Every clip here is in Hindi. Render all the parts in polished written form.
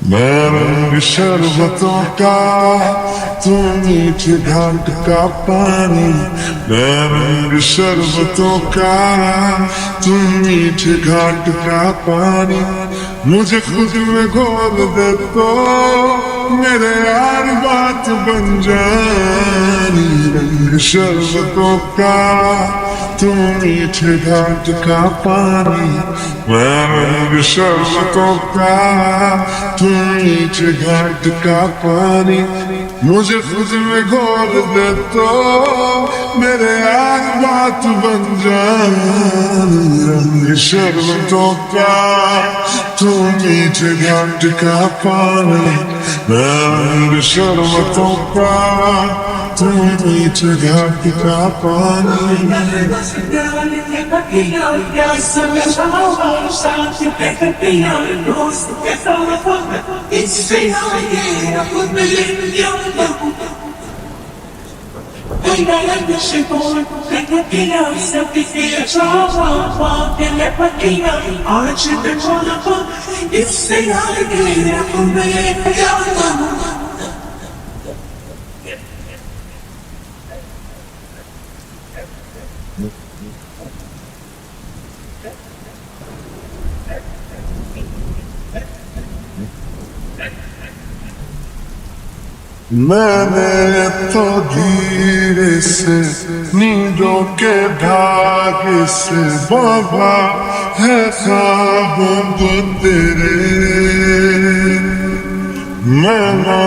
मैं रंग शरबतों का, तू मीठे घाट का पानी। मैं रंग शरबतों का, तू मीठे घाट का पानी। मुझे खुद में घोल दे तो मेरे यार बात बन जानी। रंग शरबतों का, तू मीठे घाट का पानी। मैं रंग शरबतों का, तू मीठे घाट का पानी। मुझे खुद में घोल दे तो मेरे यार बात बन जानी। रंग शरबतों का, तू मीठे घाट का पानी। मैं रंग शरबतों का, तू मीठे घाट का पानी। मैंने तो धीरे से नींदों के धागे से बांधा है ख्वाबों को तेरे। मैं ना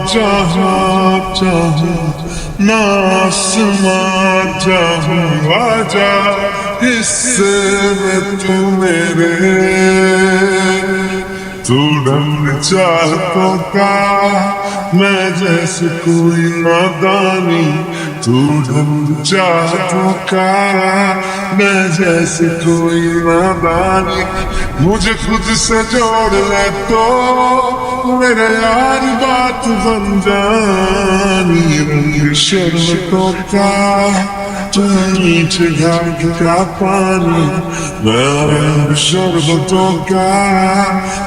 जहाँ चाहूँ ना आसमां चाहूँ, आजा हिस्से में तू मेरे। तू ढंग चाहतों का, मैं जैसे कोई नादानी। तू ढंग चाहतों का, मैं जैसे कोई नादानी। मुझे खुद से जोड़ ले तो मेरे यार बात बन जानी। रंग शरबतों का, तू मीठे घाट का पानी। मैं रंग शरबतों का,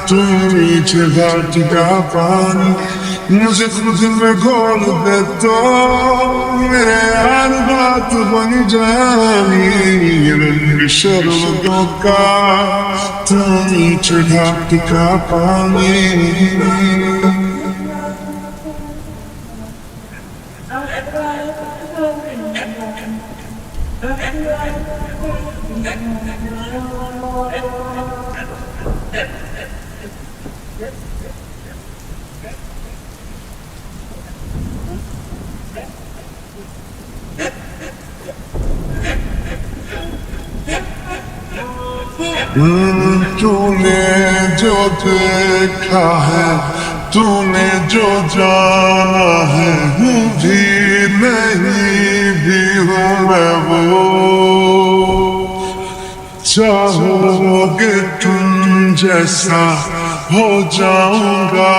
तू मीठे घाट का पानी। मुझे खुद में घोल दे तो मेरे यार बात बन जानी। रंग शरबतों का, तू मीठे घाट का पानी। तूने जो देखा है, तूने जो जाना है, हूँ भी नहीं भी हूँ मैं वो। चाहोगे तुम जैसा हो जाऊंगा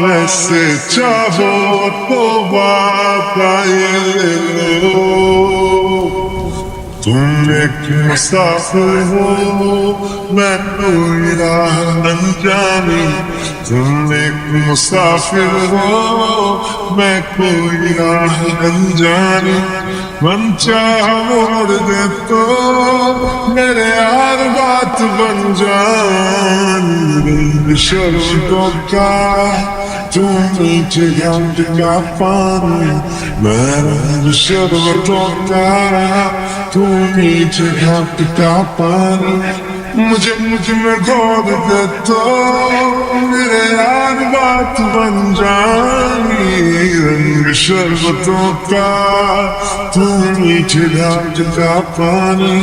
वैसे, चाहो तो बात ये ले लो। तुम एक मुसाफिर हो, मैं कोई राह अनजानी। तुम एक मुसाफिर हो, मैं कोई राह अनजानी। मन चाह मोड़ दे तो मेरे यार बात बन जानी। रंग शरबतों का, तू मीठे घाट का पानी। मैं रंग शरबतों का, तू मीठे घाट का पानी। मुझे में घोल दे तो मेरे यार बात बन जानी। रंग शरबतों का, तू मीठे घाट का पानी।